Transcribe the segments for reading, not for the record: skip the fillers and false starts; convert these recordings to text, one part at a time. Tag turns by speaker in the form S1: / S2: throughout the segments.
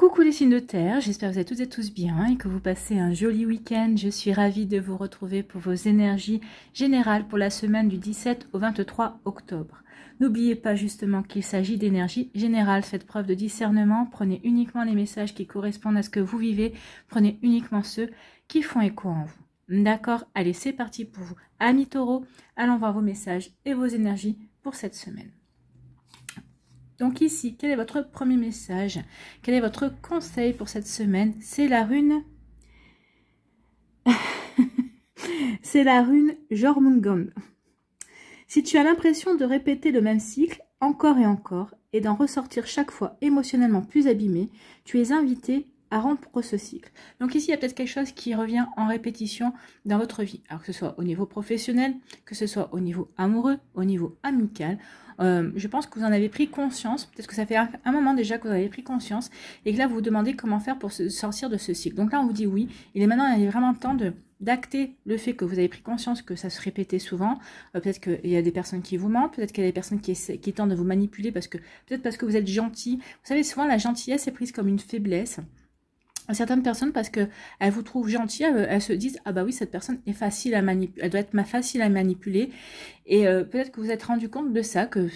S1: Coucou les signes de terre, j'espère que vous êtes toutes et tous bien et que vous passez un joli week-end. Je suis ravie de vous retrouver pour vos énergies générales pour la semaine du 17 au 23 octobre. N'oubliez pas justement qu'il s'agit d'énergie générale. Faites preuve de discernement, prenez uniquement les messages qui correspondent à ce que vous vivez, prenez uniquement ceux qui font écho en vous. D'accord? Allez, c'est parti pour vous. Amis taureaux, allons voir vos messages et vos énergies pour cette semaine. Donc ici, quel est votre premier message? Quel est votre conseil pour cette semaine? C'est la rune... C'est la rune Jormungand. Si tu as l'impression de répéter le même cycle encore et encore et d'en ressortir chaque fois émotionnellement plus abîmé, tu es invité à rompre ce cycle. Donc ici, il y a peut-être quelque chose qui revient en répétition dans votre vie. Alors que ce soit au niveau professionnel, que ce soit au niveau amoureux, au niveau amical. Je pense que vous en avez pris conscience. Peut-être que ça fait un moment déjà que vous en avez pris conscience et que là, vous vous demandez comment faire pour sortir de ce cycle. Donc là, on vous dit oui. Il est maintenant vraiment temps d'acter le fait que vous avez pris conscience que ça se répétait souvent. Peut-être qu'il y a des personnes qui vous mentent, peut-être qu'il y a des personnes qui tentent de vous manipuler peut-être parce que vous êtes gentil. Vous savez, souvent la gentillesse est prise comme une faiblesse. Certaines personnes, parce que elles vous trouvent gentil, elles se disent ah bah oui, cette personne est facile à manipuler, elle doit être facile à manipuler. Et peut-être que vous êtes rendu compte de ça, que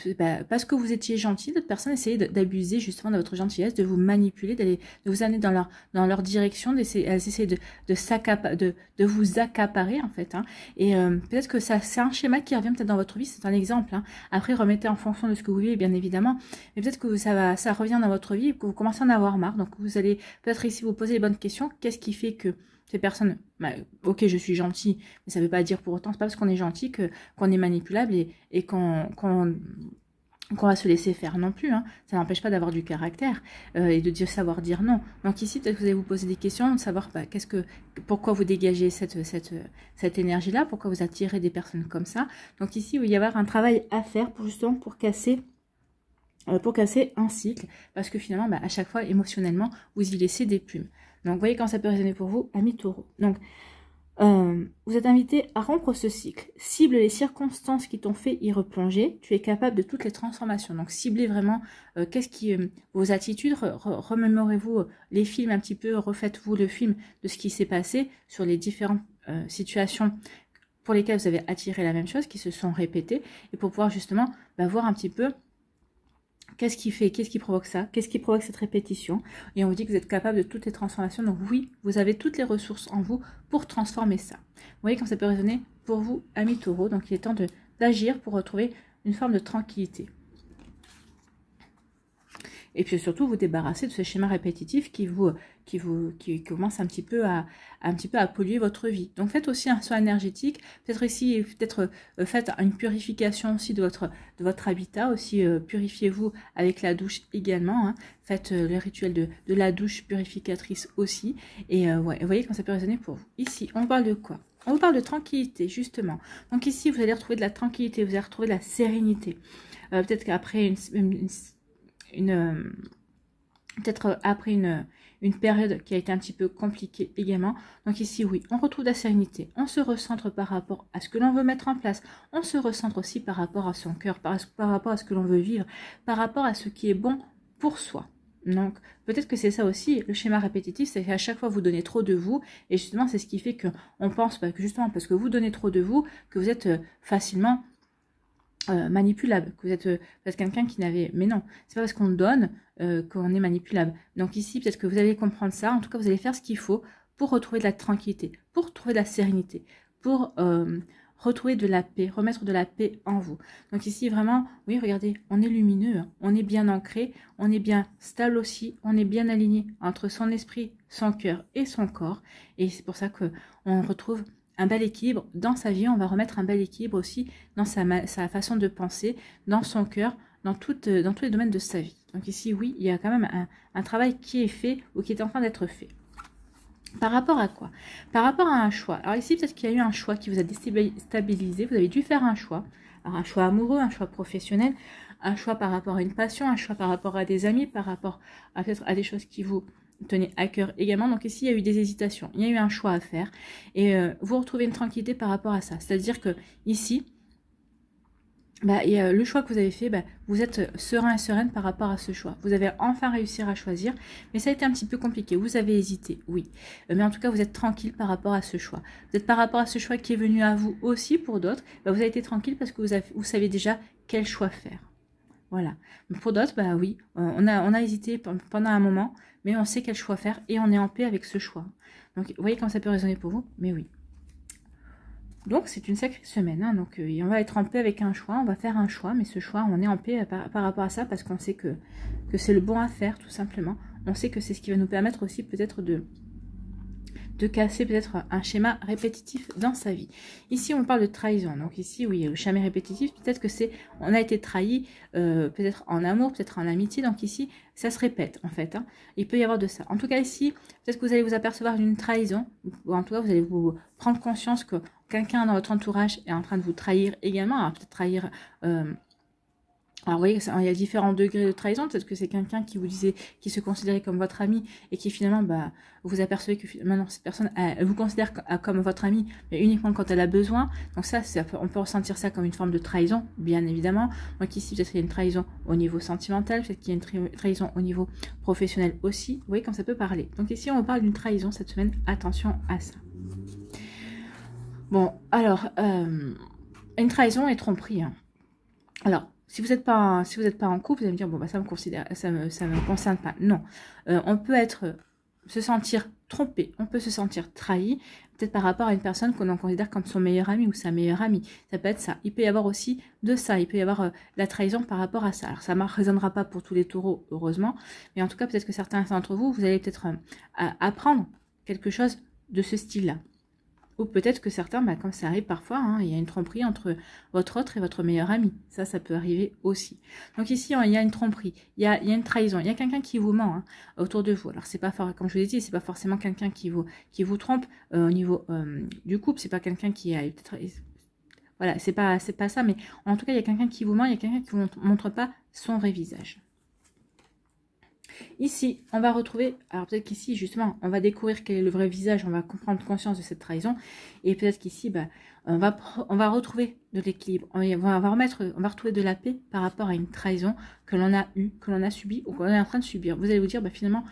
S1: parce que vous étiez gentil, d'autres personnes essayaient d'abuser justement de votre gentillesse, de vous manipuler, de vous amener dans leur direction, elles essaient de vous accaparer en fait. Hein. Et peut-être que c'est un schéma qui revient peut-être dans votre vie, c'est un exemple. Hein. Après, remettez en fonction de ce que vous vivez, bien évidemment. Mais peut-être que ça revient dans votre vie et que vous commencez à en avoir marre. Donc vous allez peut-être ici vous poser les bonnes questions. Qu'est-ce qui fait que ces personnes, ok, je suis gentil, mais ça ne veut pas dire pour autant, c'est pas parce qu'on est gentil qu'on est manipulable et qu'on va se laisser faire non plus. Hein. Ça n'empêche pas d'avoir du caractère et de savoir dire non. Donc ici, peut-être que vous allez vous poser des questions, de savoir pourquoi vous dégagez cette énergie-là, pourquoi vous attirez des personnes comme ça. Donc ici, il va y avoir un travail à faire pour casser un cycle, parce que finalement, à chaque fois, émotionnellement, vous y laissez des plumes. Donc, vous voyez quand ça peut résonner pour vous, amis taureaux. Donc, vous êtes invité à rompre ce cycle. Cible les circonstances qui t'ont fait y replonger. Tu es capable de toutes les transformations. Donc, ciblez vraiment vos attitudes. Remémorez-vous les films un petit peu. Refaites-vous le film de ce qui s'est passé sur les différentes situations pour lesquelles vous avez attiré la même chose, qui se sont répétées. Et pour pouvoir justement voir un petit peu qu'est-ce qui provoque ça? Qu'est-ce qui provoque cette répétition? Et on vous dit que vous êtes capable de toutes les transformations. Donc oui, vous avez toutes les ressources en vous pour transformer ça. Vous voyez comme ça peut résonner pour vous, amis taureaux. Donc il est temps d'agir pour retrouver une forme de tranquillité. Et puis surtout, vous débarrasser de ce schéma répétitif qui commence un petit peu à polluer votre vie. Donc faites aussi un soin énergétique. Peut-être ici, faites une purification aussi de votre habitat. Aussi, purifiez-vous avec la douche également. Hein. Faites le rituel de la douche purificatrice aussi. Et vous voyez comment ça peut résonner pour vous. Ici, on parle de quoi? On vous parle de tranquillité, justement. Donc ici, vous allez retrouver de la tranquillité, vous allez retrouver de la sérénité. Peut-être qu'après peut-être après une période qui a été un petit peu compliquée également. Donc ici, oui, on retrouve de la sérénité. On se recentre par rapport à ce que l'on veut mettre en place. On se recentre aussi par rapport à son cœur, par rapport à ce que l'on veut vivre, par rapport à ce qui est bon pour soi. Donc, peut-être que c'est ça aussi, le schéma répétitif, c'est qu'à chaque fois, vous donnez trop de vous. Et justement, c'est ce qui fait qu'on pense que justement, parce que vous donnez trop de vous, que vous êtes facilement manipulable, que vous êtes quelqu'un qui n'avait... Mais non, c'est pas parce qu'on donne qu'on est manipulable. Donc ici, peut-être que vous allez comprendre ça. En tout cas, vous allez faire ce qu'il faut pour retrouver de la tranquillité, pour retrouver de la sérénité, pour retrouver de la paix, remettre de la paix en vous. Donc ici, vraiment, oui, regardez, on est lumineux, hein, on est bien ancré, on est bien stable aussi, on est bien aligné entre son esprit, son cœur et son corps. Et c'est pour ça qu'on retrouve un bel équilibre dans sa vie. On va remettre un bel équilibre aussi dans sa façon de penser, dans son cœur, dans tous les domaines de sa vie. Donc ici, oui, il y a quand même un travail qui est fait ou qui est en train d'être fait. Par rapport à quoi? Par rapport à un choix. Alors ici, peut-être qu'il y a eu un choix qui vous a déstabilisé. Vous avez dû faire un choix. Alors un choix amoureux, un choix professionnel, un choix par rapport à une passion, un choix par rapport à des amis, par rapport à peut-être à des choses qui vous tenez à cœur également. Donc ici, il y a eu des hésitations, il y a eu un choix à faire et vous retrouvez une tranquillité par rapport à ça. C'est-à-dire que ici, bah, et le choix que vous avez fait, bah, vous êtes serein et sereine par rapport à ce choix. Vous avez enfin réussi à choisir, mais ça a été un petit peu compliqué. Vous avez hésité, oui. Mais en tout cas, vous êtes tranquille par rapport à ce choix. Vous êtes par rapport à ce choix qui est venu à vous aussi pour d'autres. Bah, vous avez été tranquille parce que vous savez déjà quel choix faire. Voilà. Pour d'autres, bah oui, on a hésité pendant un moment, mais on sait quel choix faire et on est en paix avec ce choix. Donc, vous voyez comment ça peut résonner pour vous? Mais oui. Donc, c'est une sacrée semaine. Hein, donc, on va être en paix avec un choix. On va faire un choix, mais ce choix, on est en paix par rapport à ça parce qu'on sait que c'est le bon à faire, tout simplement. On sait que c'est ce qui va nous permettre aussi peut-être de casser peut-être un schéma répétitif dans sa vie. Ici, on parle de trahison. Donc ici, oui, le schéma répétitif, peut-être que c'est, on a été trahi, peut-être en amour, peut-être en amitié. Donc ici, ça se répète en fait. Hein. Il peut y avoir de ça. En tout cas ici, peut-être que vous allez vous apercevoir d'une trahison. Ou en tout cas, vous allez vous prendre conscience que quelqu'un dans votre entourage est en train de vous trahir également. Alors peut-être trahir... alors vous voyez, il y a différents degrés de trahison. Peut-être que c'est quelqu'un qui vous disait, qui se considérait comme votre ami et qui finalement, bah, vous apercevez que maintenant cette personne, elle vous considère comme votre ami, mais uniquement quand elle a besoin. Donc ça, on peut ressentir ça comme une forme de trahison, bien évidemment. Donc ici, peut-être qu'il y a une trahison au niveau sentimental, peut-être qu'il y a une trahison au niveau professionnel aussi. Vous voyez comme ça peut parler. Donc ici, on parle d'une trahison cette semaine. Attention à ça. Bon, alors, une trahison et tromperie. Hein. Alors, si vous n'êtes pas en couple, vous allez me dire, bon, bah, ça me concerne pas. Non. On peut se sentir trompé, on peut se sentir trahi, peut-être par rapport à une personne qu'on considère comme son meilleur ami ou sa meilleure amie. Ça peut être ça. Il peut y avoir aussi de ça. Il peut y avoir la trahison par rapport à ça. Alors, ça ne résonnera pas pour tous les taureaux, heureusement. Mais en tout cas, peut-être que certains d'entre vous, vous allez peut-être apprendre quelque chose de ce style-là. Ou peut-être que certains, bah, comme ça arrive parfois, hein, il y a une tromperie entre votre autre et votre meilleur ami. Ça peut arriver aussi. Donc ici, il y a une tromperie, il y a une trahison, il y a quelqu'un qui vous ment hein, autour de vous. Alors c'est pas, comme je vous ai dit, c'est pas forcément quelqu'un qui vous trompe au niveau du couple. C'est pas quelqu'un qui a peut-être, voilà, c'est pas ça. Mais en tout cas, il y a quelqu'un qui vous ment, il y a quelqu'un qui vous montre pas son vrai visage. Ici, on va retrouver, alors peut-être qu'ici, justement, on va découvrir quel est le vrai visage, on va prendre conscience de cette trahison, et peut-être qu'ici, bah, on va retrouver de l'équilibre, on va retrouver de la paix par rapport à une trahison que l'on a eue, que l'on a subie, ou qu'on est en train de subir. Vous allez vous dire, bah, finalement,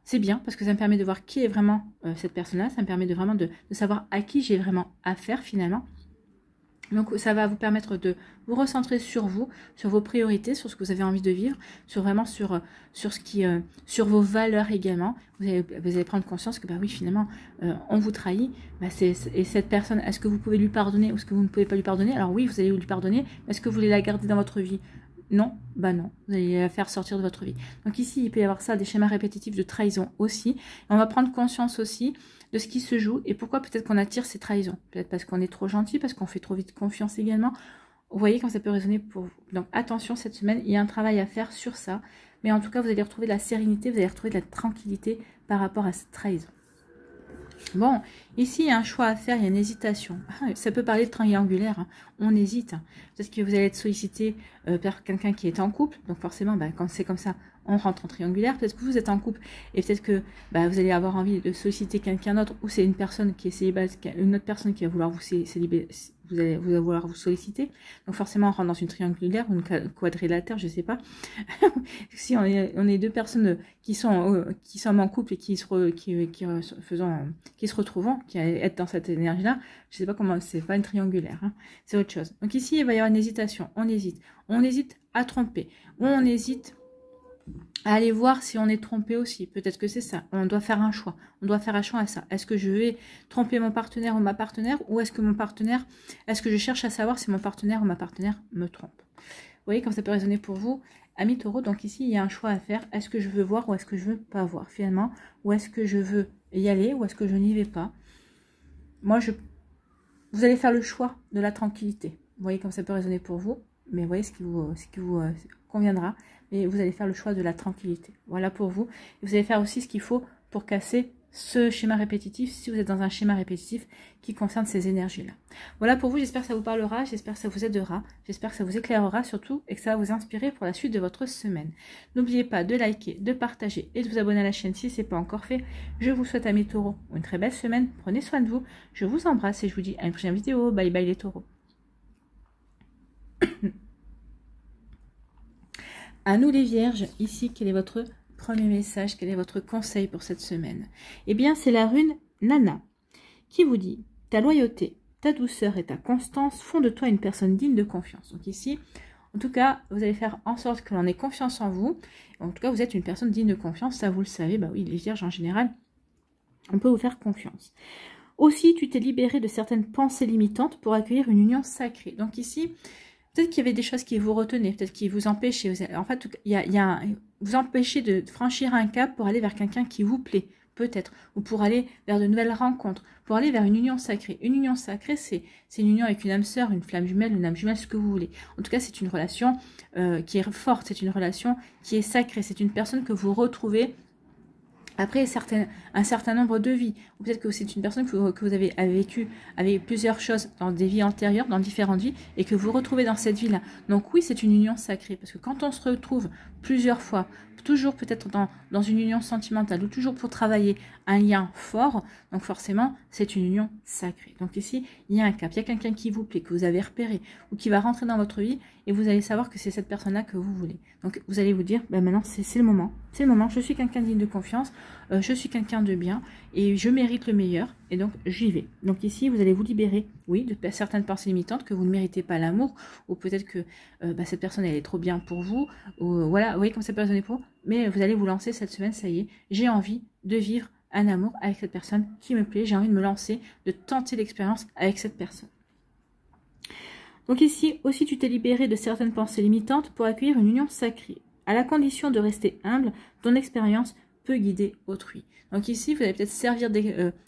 S1: c'est bien, parce que ça me permet de voir qui est vraiment cette personne-là, ça me permet de vraiment de savoir à qui j'ai vraiment affaire, finalement. Donc ça va vous permettre de vous recentrer sur vous, sur vos priorités, sur ce que vous avez envie de vivre, sur vos valeurs également. Vous allez prendre conscience que bah oui finalement on vous trahit. Bah, et cette personne, est-ce que vous pouvez lui pardonner ou est-ce que vous ne pouvez pas lui pardonner? Alors oui, vous allez lui pardonner. Est-ce que vous voulez la garder dans votre vie? Non, bah non, vous allez la faire sortir de votre vie. Donc ici, il peut y avoir ça, des schémas répétitifs de trahison aussi. Et on va prendre conscience aussi de ce qui se joue et pourquoi peut-être qu'on attire ces trahisons. Peut-être parce qu'on est trop gentil, parce qu'on fait trop vite confiance également. Vous voyez quand ça peut résonner pour vous. Donc attention, cette semaine, il y a un travail à faire sur ça. Mais en tout cas, vous allez retrouver de la sérénité, vous allez retrouver de la tranquillité par rapport à cette trahison. Bon, ici, il y a un choix à faire, il y a une hésitation. Ça peut parler de triangulaire, hein. On hésite. Peut-être que vous allez être sollicité par quelqu'un qui est en couple. Donc forcément, bah, quand c'est comme ça, on rentre en triangulaire. Peut-être que vous êtes en couple et peut-être que bah, vous allez avoir envie de solliciter quelqu'un d'autre ou c'est une personne qui est célibataire, une autre personne qui va vouloir vous allez vouloir vous solliciter. Donc forcément, on rentre dans une triangulaire ou une quadrilatère, je sais pas. Si on est deux personnes qui sont en couple et qui se retrouvent, qui être dans cette énergie-là, je sais pas comment, c'est pas une triangulaire, hein, c'est autre chose. Donc ici, il va y avoir une hésitation. On hésite à tromper, ou on hésite à aller voir si on est trompé aussi. Peut-être que c'est ça. On doit faire un choix. On doit faire un choix à ça. Est-ce que je vais tromper mon partenaire ou ma partenaire, ou est-ce que je cherche à savoir si mon partenaire ou ma partenaire me trompe? Vous voyez, comme ça peut résonner pour vous, amis taureaux. Donc ici, il y a un choix à faire. Est-ce que je veux voir ou est-ce que je veux pas voir finalement? Ou est-ce que je veux y aller ou est-ce que je n'y vais pas? Moi, vous allez faire le choix de la tranquillité. Vous voyez, comme ça peut résonner pour vous. Mais vous voyez ce qui vous conviendra. Et vous allez faire le choix de la tranquillité. Voilà pour vous. Et vous allez faire aussi ce qu'il faut pour casser ce schéma répétitif, si vous êtes dans un schéma répétitif qui concerne ces énergies-là. Voilà pour vous, j'espère que ça vous parlera, j'espère que ça vous aidera, j'espère que ça vous éclairera surtout et que ça va vous inspirer pour la suite de votre semaine. N'oubliez pas de liker, de partager et de vous abonner à la chaîne si ce n'est pas encore fait. Je vous souhaite, amis taureaux, une très belle semaine, prenez soin de vous, je vous embrasse et je vous dis à une prochaine vidéo. Bye bye les taureaux. À nous les vierges, ici, quel est votre premier message? Quel est votre conseil pour cette semaine? Eh bien, c'est la rune Nana qui vous dit: ta loyauté, ta douceur et ta constance font de toi une personne digne de confiance. Donc ici, en tout cas, vous allez faire en sorte que l'on ait confiance en vous. En tout cas, vous êtes une personne digne de confiance, ça vous le savez. Bah oui, les vierges en général, on peut vous faire confiance. Aussi, tu t'es libéré de certaines pensées limitantes pour accueillir une union sacrée. Donc ici, peut-être qu'il y avait des choses qui vous retenaient, peut-être qui vous empêchaient. En fait, vous empêchez de franchir un cap pour aller vers quelqu'un qui vous plaît, peut-être, ou pour aller vers de nouvelles rencontres, pour aller vers une union sacrée. Une union sacrée, c'est une union avec une âme sœur, une flamme jumelle, une âme jumelle, ce que vous voulez. En tout cas, c'est une relation qui est forte, c'est une relation qui est sacrée, c'est une personne que vous retrouvez après un certain nombre de vies. Ou peut-être que c'est une personne que vous avez vécu avec plusieurs choses dans des vies antérieures, dans différentes vies, et que vous retrouvez dans cette vie-là. Donc oui, c'est une union sacrée, parce que quand on se retrouve plusieurs fois, toujours peut-être dans une union sentimentale, ou toujours pour travailler un lien fort, donc forcément, c'est une union sacrée. Donc ici, il y a un cap, il y a quelqu'un qui vous plaît, que vous avez repéré, ou qui va rentrer dans votre vie, et vous allez savoir que c'est cette personne-là que vous voulez. Donc vous allez vous dire, ben maintenant, c'est le moment, je suis quelqu'un digne de confiance, je suis quelqu'un de bien, et je mérite le meilleur, et donc j'y vais. Donc ici, vous allez vous libérer, oui, de certaines pensées limitantes, que vous ne méritez pas l'amour, ou peut-être que cette personne, elle est trop bien pour vous, ou voilà, vous voyez comme cette personne est pour vous, mais vous allez vous lancer cette semaine, ça y est, j'ai envie de vivre un amour avec cette personne qui me plaît, j'ai envie de me lancer, de tenter l'expérience avec cette personne. Donc ici, aussi tu t'es libéré de certaines pensées limitantes pour accueillir une union sacrée. À la condition de rester humble, ton expérience peut guider autrui. Donc ici, vous allez peut-être servir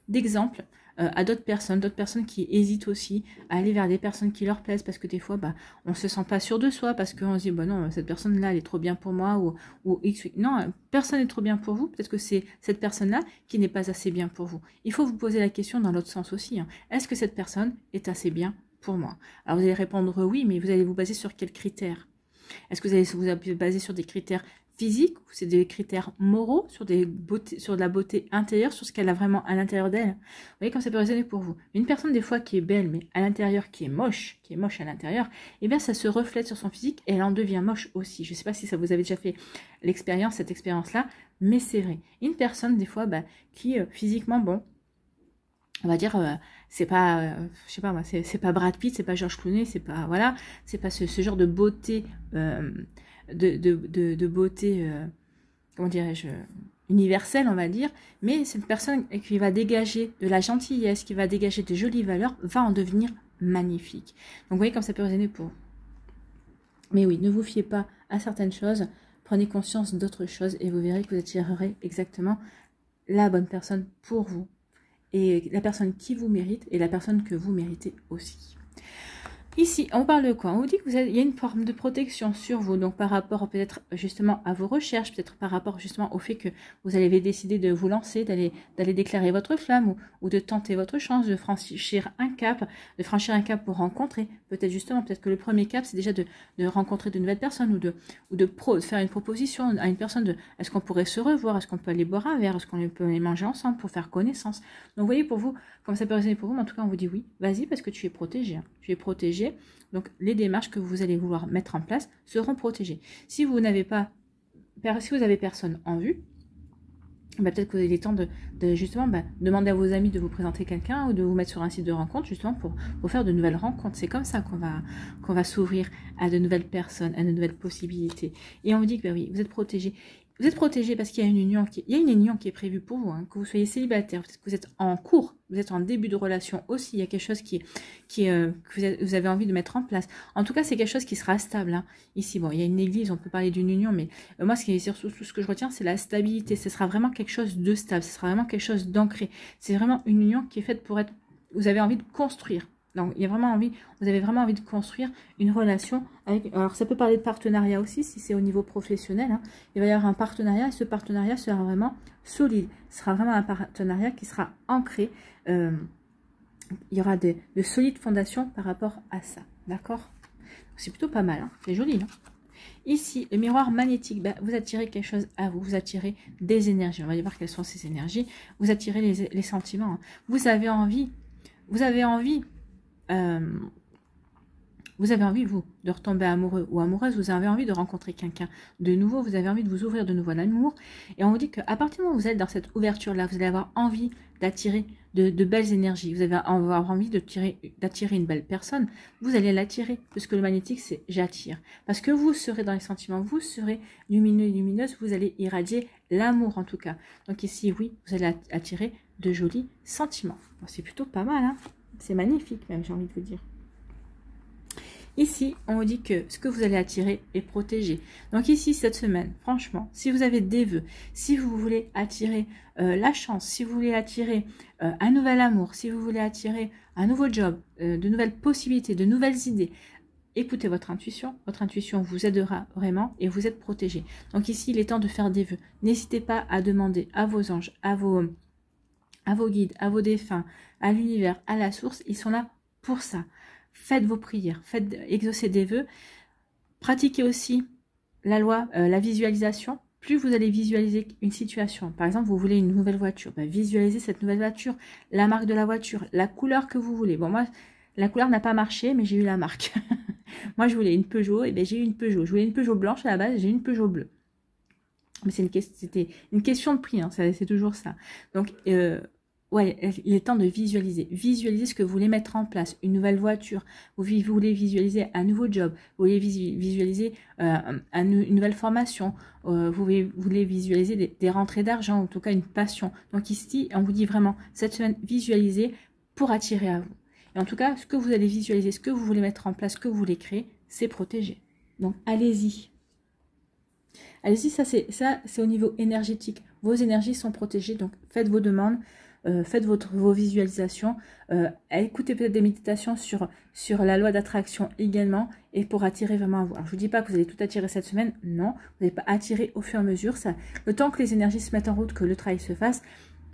S1: d'exemple à d'autres personnes qui hésitent aussi à aller vers des personnes qui leur plaisent, parce que des fois, on ne se sent pas sûr de soi, parce qu'on se dit, non, cette personne-là, elle est trop bien pour moi, ou X. Non, personne n'est trop bien pour vous, peut-être que c'est cette personne-là qui n'est pas assez bien pour vous. Il faut vous poser la question dans l'autre sens aussi. Est-ce que cette personne est assez bien pour moi? Alors vous allez répondre oui, mais vous allez vous baser sur quels critères? Est-ce que vous allez vous baser sur des critères physiques, ou c'est des critères moraux, sur de la beauté intérieure, sur ce qu'elle a vraiment à l'intérieur d'elle? Vous voyez comme ça peut résonner pour vous. Une personne des fois qui est belle, mais à l'intérieur qui est moche à l'intérieur, eh bien ça se reflète sur son physique et elle en devient moche aussi. Je ne sais pas si ça vous avez déjà fait cette expérience-là, mais c'est vrai. Une personne des fois qui physiquement, on va dire, c'est pas, je sais pas moi, c'est pas Brad Pitt, c'est pas George Clooney, c'est pas, voilà, c'est pas ce genre de beauté, de beauté, comment dirais-je, universelle, on va dire, mais cette personne qui va dégager de la gentillesse, qui va dégager de jolies valeurs, va en devenir magnifique. Donc vous voyez comme ça peut résonner pour vous. Mais oui, ne vous fiez pas à certaines choses, prenez conscience d'autres choses et vous verrez que vous attirerez exactement la bonne personne pour vous. Et la personne qui vous mérite et la personne que vous méritez aussi. Ici, on parle de quoi? On vous dit qu'il y a une forme de protection sur vous, donc par rapport peut-être justement à vos recherches, peut-être par rapport justement au fait que vous avez décidé de vous lancer, d'aller déclarer votre flamme ou de tenter votre chance, de franchir un cap, pour rencontrer, peut-être que le premier cap, c'est déjà de rencontrer de nouvelles personnes ou de faire une proposition à une personne de est-ce qu'on pourrait se revoir, est-ce qu'on peut aller boire un verre, est-ce qu'on peut aller manger ensemble pour faire connaissance. Donc vous voyez pour vous, comme ça peut résonner pour vous, mais en tout cas on vous dit oui, vas-y parce que tu es protégé, tu es protégé. Donc, les démarches que vous allez vouloir mettre en place seront protégées. Si vous avez personne en vue, peut-être que vous avez le temps de justement demander à vos amis de vous présenter quelqu'un ou de vous mettre sur un site de rencontre justement pour faire de nouvelles rencontres. C'est comme ça qu'on va s'ouvrir à de nouvelles personnes, à de nouvelles possibilités. Et on vous dit que oui, vous êtes protégé. Vous êtes protégé parce qu'il y a une union qui est prévue pour vous, que vous soyez célibataire, peut-être que vous êtes en cours, vous êtes en début de relation aussi, il y a quelque chose que vous avez envie de mettre en place. En tout cas, c'est quelque chose qui sera stable. Ici, il y a une église, on peut parler d'une union, mais moi, surtout ce que je retiens, c'est la stabilité. Ce sera vraiment quelque chose de stable, ce sera vraiment quelque chose d'ancré. C'est vraiment une union qui est faite pour être... Vous avez envie de construire. Donc, vous avez vraiment envie de construire une relation avec... Alors, ça peut parler de partenariat aussi, si c'est au niveau professionnel. Il va y avoir un partenariat, et ce partenariat sera vraiment solide. Ce sera vraiment un partenariat qui sera ancré. Il y aura de solides fondations par rapport à ça. D'accord? C'est plutôt pas mal. C'est joli, non? Ici, le miroir magnétique, vous attirez quelque chose à vous. Vous attirez des énergies. On va y voir quelles sont ces énergies. Vous attirez les sentiments. Vous avez envie Vous avez envie, vous, de retomber amoureux ou amoureuse, vous avez envie de rencontrer quelqu'un de nouveau, vous avez envie de vous ouvrir de nouveau à l'amour. Et on vous dit qu'à partir du moment où vous êtes dans cette ouverture-là, vous allez avoir envie d'attirer de belles énergies. Vous allez avoir envie d'attirer une belle personne. Vous allez l'attirer, parce que le magnétique, c'est j'attire. Parce que vous serez dans les sentiments, vous serez lumineux et lumineuse, vous allez irradier l'amour en tout cas. Donc ici, oui, vous allez attirer de jolis sentiments. Bon, c'est plutôt pas mal, hein. C'est magnifique même, j'ai envie de vous dire. Ici, on vous dit que ce que vous allez attirer est protégé. Donc ici, cette semaine, franchement, si vous avez des vœux, si vous voulez attirer la chance, si vous voulez attirer un nouvel amour, si vous voulez attirer un nouveau job, de nouvelles possibilités, de nouvelles idées, écoutez votre intuition vous aidera vraiment et vous êtes protégé. Donc ici, il est temps de faire des vœux. N'hésitez pas à demander à vos anges, à vos guides, à vos défunts, à l'univers, à la source, ils sont là pour ça. Faites vos prières, faites exaucer des vœux. Pratiquez aussi la loi, la visualisation. Plus vous allez visualiser une situation, par exemple, vous voulez une nouvelle voiture, visualisez cette nouvelle voiture, la marque de la voiture, la couleur que vous voulez. Bon, moi, la couleur n'a pas marché, mais j'ai eu la marque. Moi, je voulais une Peugeot, et bien j'ai eu une Peugeot. Je voulais une Peugeot blanche à la base, j'ai eu une Peugeot bleue. Mais c'était une question de prix, hein, c'est toujours ça. Donc, ouais, il est temps de visualiser. Visualiser ce que vous voulez mettre en place. Une nouvelle voiture. Vous voulez visualiser un nouveau job. Vous voulez visualiser une nouvelle formation. Vous voulez visualiser des rentrées d'argent, en tout cas une passion. Donc ici, on vous dit vraiment, cette semaine, visualisez pour attirer à vous. Et en tout cas, ce que vous allez visualiser, ce que vous voulez mettre en place, ce que vous voulez créer, c'est protégé. Donc allez-y. Allez-y, ça c'est au niveau énergétique. Vos énergies sont protégées, donc faites vos demandes. Faites vos visualisations, écoutez peut-être des méditations sur la loi d'attraction également, et pour attirer vraiment à vous. Alors, je ne vous dis pas que vous allez tout attirer cette semaine, non, vous n'allez pas attirer au fur et à mesure. Le temps que les énergies se mettent en route, que le travail se fasse,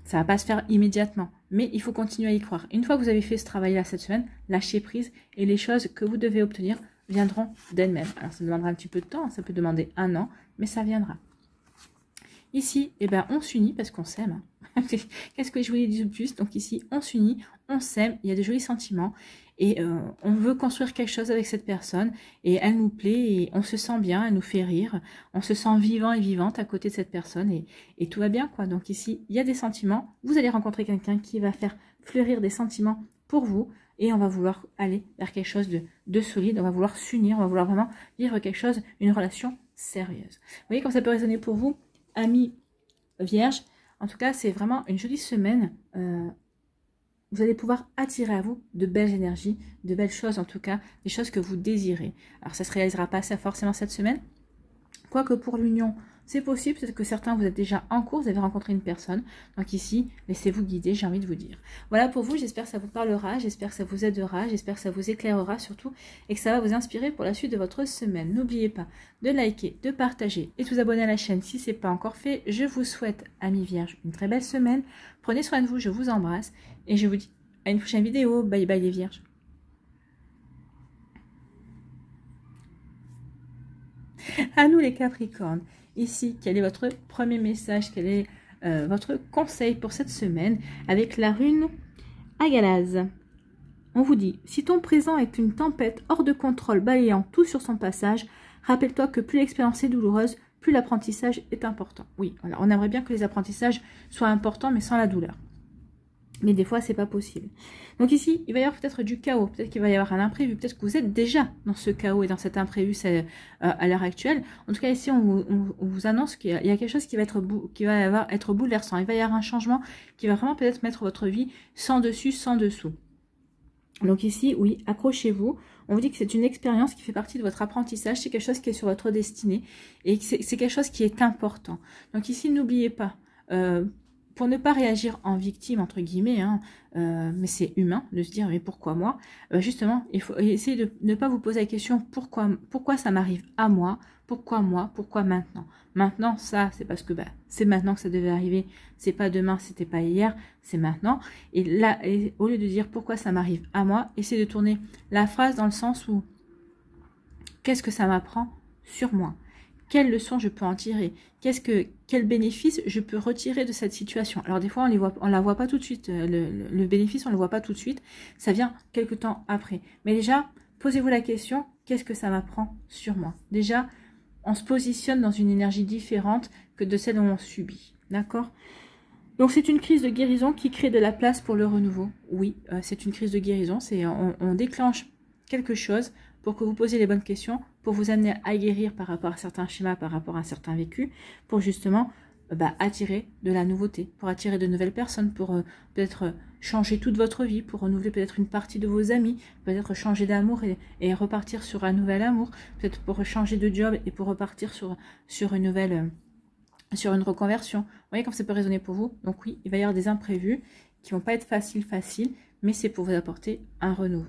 S1: ça ne va pas se faire immédiatement, mais il faut continuer à y croire. Une fois que vous avez fait ce travail-là cette semaine, lâchez prise, et les choses que vous devez obtenir viendront d'elles-mêmes. Alors, ça demandera un petit peu de temps, ça peut demander 1 an, mais ça viendra. Ici, eh ben, on s'unit parce qu'on s'aime. Qu'est-ce que je voulais dire de plus? Donc ici, on s'unit, on s'aime, il y a de jolis sentiments et on veut construire quelque chose avec cette personne et elle nous plaît et on se sent bien, elle nous fait rire, on se sent vivant et vivante à côté de cette personne et tout va bien quoi. Donc ici, il y a des sentiments, vous allez rencontrer quelqu'un qui va faire fleurir des sentiments pour vous et on va vouloir aller vers quelque chose de solide, on va vouloir s'unir, on va vouloir vraiment vivre quelque chose, une relation sérieuse. Vous voyez comme ça peut résonner pour vous, amis vierges. En tout cas, c'est vraiment une jolie semaine. Vous allez pouvoir attirer à vous de belles énergies, de belles choses en tout cas, des choses que vous désirez. Alors, ça ne se réalisera pas ça forcément cette semaine. Quoique pour l'union, c'est possible. Peut-être que certains, vous êtes déjà en cours, vous avez rencontré une personne. Donc ici, laissez-vous guider, j'ai envie de vous dire. Voilà pour vous, j'espère que ça vous parlera, j'espère que ça vous aidera, j'espère que ça vous éclairera surtout et que ça va vous inspirer pour la suite de votre semaine. N'oubliez pas de liker, de partager et de vous abonner à la chaîne si ce n'est pas encore fait. Je vous souhaite, amis vierges, une très belle semaine. Prenez soin de vous, je vous embrasse et je vous dis à une prochaine vidéo. Bye bye les vierges. À nous les Capricornes. Ici, quel est votre premier message? Quel est votre conseil pour cette semaine avec la rune Agalaz? On vous dit, si ton présent est une tempête hors de contrôle balayant tout sur son passage, rappelle-toi que plus l'expérience est douloureuse, plus l'apprentissage est important. Oui, voilà, on aimerait bien que les apprentissages soient importants, mais sans la douleur. Mais des fois, c'est pas possible. Donc ici, il va y avoir peut-être du chaos. Peut-être qu'il va y avoir un imprévu. Peut-être que vous êtes déjà dans ce chaos et dans cet imprévu à l'heure actuelle. En tout cas, ici, on vous annonce qu'il y a quelque chose qui va être bouleversant. Il va y avoir un changement qui va vraiment peut-être mettre votre vie sans dessus, sans dessous. Donc ici, oui, accrochez-vous. On vous dit que c'est une expérience qui fait partie de votre apprentissage. C'est quelque chose qui est sur votre destinée. Et c'est quelque chose qui est important. Donc ici, n'oubliez pas... pour ne pas réagir en victime, entre guillemets, hein, mais c'est humain de se dire, mais pourquoi moi? Justement, il faut essayer de ne pas vous poser la question, pourquoi ça m'arrive à moi? Pourquoi moi? Pourquoi maintenant? Maintenant, ça, c'est parce que c'est maintenant que ça devait arriver. C'est pas demain, c'était pas hier, c'est maintenant. Et là, au lieu de dire, pourquoi ça m'arrive à moi? Essayez de tourner la phrase dans le sens où, qu'est-ce que ça m'apprend sur moi? Quelle leçon je peux en tirer? Quel bénéfice je peux retirer de cette situation? Alors des fois, on la voit pas tout de suite. Le bénéfice, on le voit pas tout de suite. Ça vient quelque temps après. Mais déjà, posez-vous la question, qu'est-ce que ça m'apprend sur moi? Déjà, on se positionne dans une énergie différente que de celle où on subit. D'accord? Donc c'est une crise de guérison qui crée de la place pour le renouveau. Oui, c'est une crise de guérison. On déclenche quelque chose pour que vous posiez les bonnes questions, pour vous amener à guérir par rapport à certains schémas, par rapport à certains vécus, pour justement attirer de la nouveauté, pour attirer de nouvelles personnes, pour peut-être changer toute votre vie, pour renouveler peut-être une partie de vos amis, peut-être changer d'amour et repartir sur un nouvel amour, peut-être pour changer de job et pour repartir sur une nouvelle... sur une reconversion. Vous voyez comme ça peut résonner pour vous. Donc oui, il va y avoir des imprévus qui vont pas être faciles, mais c'est pour vous apporter un renouveau.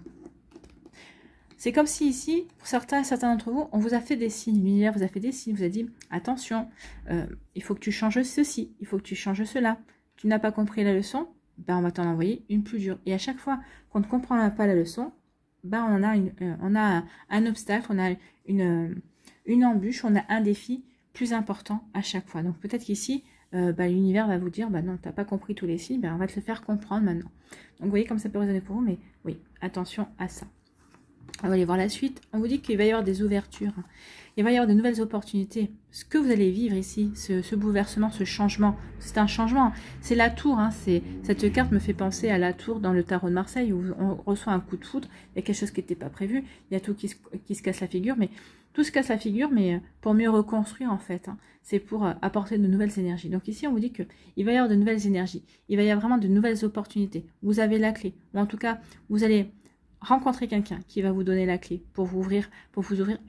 S1: C'est comme si ici, pour certains d'entre vous, on vous a fait des signes. L'univers vous a fait des signes, vous a dit, attention, il faut que tu changes ceci, il faut que tu changes cela. Tu n'as pas compris la leçon, on va t'en envoyer une plus dure. Et à chaque fois qu'on ne comprend pas la leçon, on a un obstacle, on a une embûche, on a un défi plus important à chaque fois. Donc peut-être qu'ici, l'univers va vous dire, non, tu n'as pas compris tous les signes, on va te le faire comprendre maintenant. Donc vous voyez comme ça peut résonner pour vous, mais oui, attention à ça. On va aller voir la suite. On vous dit qu'il va y avoir des ouvertures. Il va y avoir de nouvelles opportunités. Ce que vous allez vivre ici, ce bouleversement, ce changement, c'est un changement. C'est la tour. Cette carte me fait penser à la tour dans le tarot de Marseille où on reçoit un coup de foudre. Il y a quelque chose qui n'était pas prévu. Il y a tout qui se casse la figure. Mais tout se casse la figure, mais pour mieux reconstruire en fait. C'est pour apporter de nouvelles énergies. Donc ici, on vous dit qu'il va y avoir de nouvelles énergies. Il va y avoir vraiment de nouvelles opportunités. Vous avez la clé. Ou en tout cas, vous allez... rencontrer quelqu'un qui va vous donner la clé pour vous ouvrir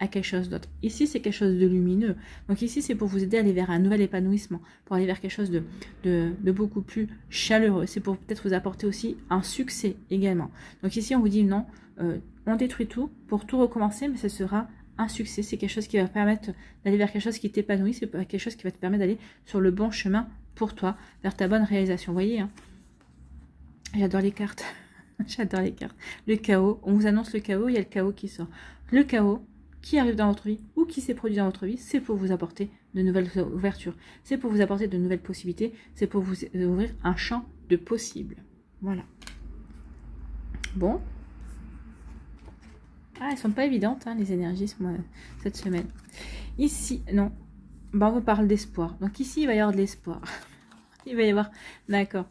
S1: à quelque chose d'autre. Ici, c'est quelque chose de lumineux. Donc ici, c'est pour vous aider à aller vers un nouvel épanouissement, pour aller vers quelque chose de beaucoup plus chaleureux. C'est pour peut-être vous apporter aussi un succès également. Donc ici, on vous dit non, on détruit tout pour tout recommencer, mais ce sera un succès. C'est quelque chose qui va permettre d'aller vers quelque chose qui t'épanouit. C'est quelque chose qui va te permettre d'aller sur le bon chemin pour toi, vers ta bonne réalisation. Vous voyez, j'adore les cartes. J'adore les cartes. Le chaos, on vous annonce le chaos, il y a le chaos qui sort. Le chaos qui arrive dans votre vie ou qui s'est produit dans votre vie, c'est pour vous apporter de nouvelles ouvertures. C'est pour vous apporter de nouvelles possibilités. C'est pour vous ouvrir un champ de possibles. Voilà. Bon. Ah, elles sont pas évidentes, les énergies, cette semaine. Ici, non. On vous parle d'espoir. Donc ici, il va y avoir de l'espoir. Il va y avoir... D'accord.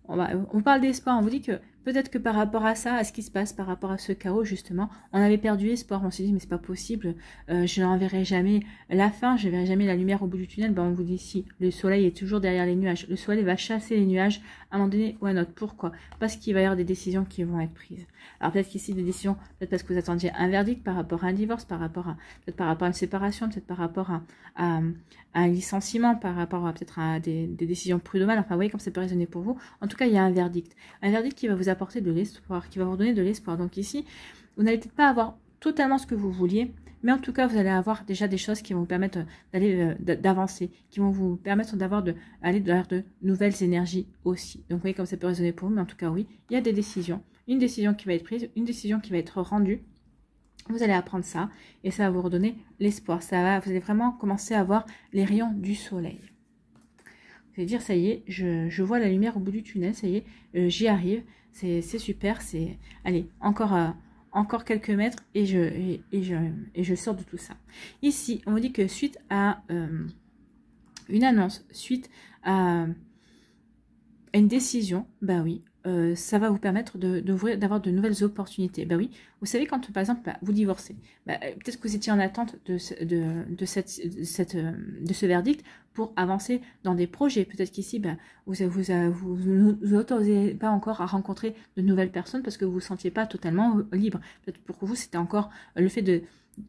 S1: On parle d'espoir. On vous dit que peut-être que par rapport à ça, à ce qui se passe, par rapport à ce chaos, justement, on avait perdu espoir. On s'est dit, mais c'est pas possible, je n'en verrai jamais la fin, je ne verrai jamais la lumière au bout du tunnel. On vous dit, si, le soleil est toujours derrière les nuages. Le soleil va chasser les nuages à un moment donné ou à un autre. Pourquoi? Parce qu'il va y avoir des décisions qui vont être prises. Alors peut-être qu'ici, des décisions, peut-être parce que vous attendiez un verdict par rapport à un divorce, peut-être par rapport à une séparation, peut-être par rapport à un licenciement, par rapport à peut-être à des décisions prud'homales. Enfin, vous voyez comme ça peut résonner pour vous. En tout cas, il y a un verdict. Un verdict qui va vous apporter de l'espoir, qui va vous donner de l'espoir. Donc ici, vous n'allez peut-être pas avoir totalement ce que vous vouliez, mais en tout cas, vous allez avoir déjà des choses qui vont vous permettre d'avancer, qui vont vous permettre d'aller vers de nouvelles énergies aussi. Donc vous voyez comme ça peut résonner pour vous, mais en tout cas, oui, il y a des décisions. Une décision qui va être prise, une décision qui va être rendue. Vous allez apprendre ça et ça va vous redonner l'espoir. Vous allez vraiment commencer à voir les rayons du soleil. Vous allez dire, ça y est, je vois la lumière au bout du tunnel, ça y est, j'y arrive, c'est super, allez, encore quelques mètres et je sors de tout ça. Ici, on vous dit que suite à une annonce, suite à une décision, oui, ça va vous permettre d'avoir de nouvelles opportunités. Oui, vous savez, quand par exemple vous divorcez, peut-être que vous étiez en attente de ce verdict pour avancer dans des projets. Peut-être qu'ici, vous n'autorisez pas encore à rencontrer de nouvelles personnes parce que vous ne vous sentiez pas totalement libre. Peut-être pour vous, c'était encore le fait de...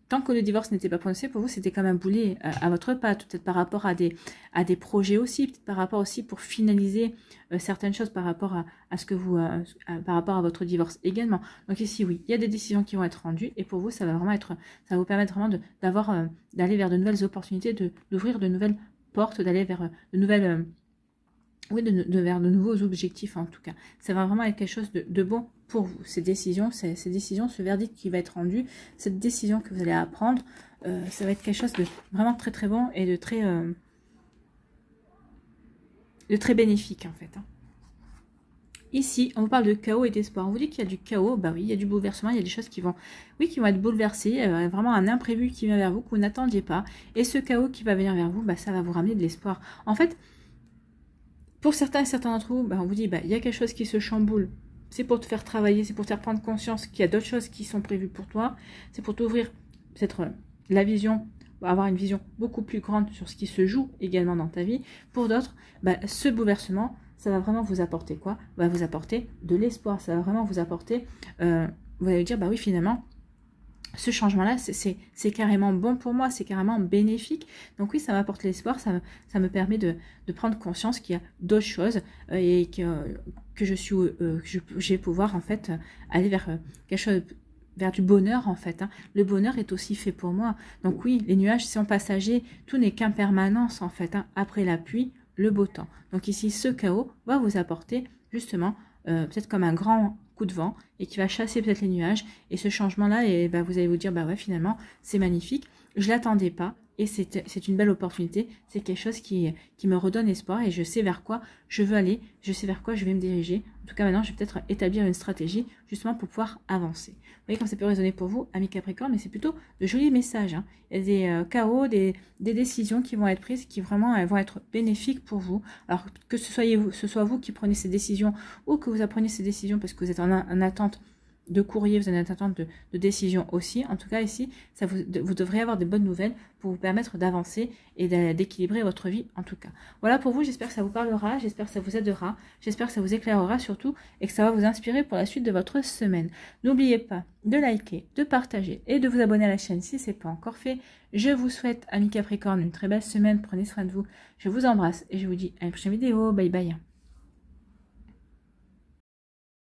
S1: Tant que le divorce n'était pas prononcé, pour vous, c'était comme un boulet à votre patte, peut-être par rapport à des projets aussi, peut-être par rapport aussi pour finaliser certaines choses par rapport à ce que vous, par rapport à votre divorce également. Donc ici, oui, il y a des décisions qui vont être rendues et pour vous, ça va vraiment être, ça va vous permettre vraiment d'aller vers de nouvelles opportunités, d'ouvrir de nouvelles portes, d'aller vers de nouvelles, vers de nouveaux objectifs en tout cas. Ça va vraiment être quelque chose de bon pour vous. Ces décisions, ce verdict qui va être rendu, cette décision que vous allez apprendre, ça va être quelque chose de vraiment très très bon et de très bénéfique en fait. Ici, on vous parle de chaos et d'espoir. On vous dit qu'il y a du chaos, bah oui, il y a du bouleversement, il y a des choses qui vont, oui, qui vont être bouleversées, vraiment un imprévu qui vient vers vous, que vous n'attendiez pas. Et ce chaos qui va venir vers vous, bah, ça va vous ramener de l'espoir. En fait, pour certains et certains d'entre vous, bah, on vous dit, bah, il y a quelque chose qui se chamboule. C'est pour te faire travailler, c'est pour te faire prendre conscience qu'il y a d'autres choses qui sont prévues pour toi. C'est pour t'ouvrir peut-être la vision, avoir une vision beaucoup plus grande sur ce qui se joue également dans ta vie. Pour d'autres, bah, ce bouleversement, ça va vraiment vous apporter quoi? Va vous apporter de l'espoir. Ça va vraiment vous apporter, vous allez dire, bah oui, finalement, ce changement-là, c'est carrément bon pour moi, c'est carrément bénéfique. Donc oui, ça m'apporte l'espoir, ça me permet de prendre conscience qu'il y a d'autres choses et que je vais pouvoir en fait aller vers quelque chose, vers du bonheur en fait. Hein. Le bonheur est aussi fait pour moi. Donc oui, les nuages sont passagers, tout n'est qu'impermanence en fait. Hein. Après la pluie, le beau temps. Donc ici, ce chaos va vous apporter justement peut-être comme un grand coup de vent et qui va chasser peut-être les nuages. Et ce changement-là, et bah, vous allez vous dire, bah ouais, finalement, c'est magnifique. Je l'attendais pas et c'est une belle opportunité. C'est quelque chose qui me redonne espoir et je sais vers quoi je veux aller. Je sais vers quoi je vais me diriger. En tout cas, maintenant, je vais peut-être établir une stratégie justement pour pouvoir avancer. Vous voyez comme ça peut résonner pour vous, amis Capricorne, mais c'est plutôt de jolis messages. Hein. Il y a des chaos, des décisions qui vont être prises, qui vraiment vont être bénéfiques pour vous. Alors que ce soit vous qui prenez ces décisions ou que vous appreniez ces décisions parce que vous êtes en attente de courrier, vous êtes en attente de décision aussi. En tout cas, ici, vous devrez avoir des bonnes nouvelles pour vous permettre d'avancer et d'équilibrer votre vie, en tout cas. Voilà pour vous, j'espère que ça vous parlera, j'espère que ça vous aidera, j'espère que ça vous éclairera surtout et que ça va vous inspirer pour la suite de votre semaine. N'oubliez pas de liker, de partager et de vous abonner à la chaîne si ce n'est pas encore fait. Je vous souhaite, amis Capricorne, une très belle semaine, prenez soin de vous. Je vous embrasse et je vous dis à une prochaine vidéo. Bye bye.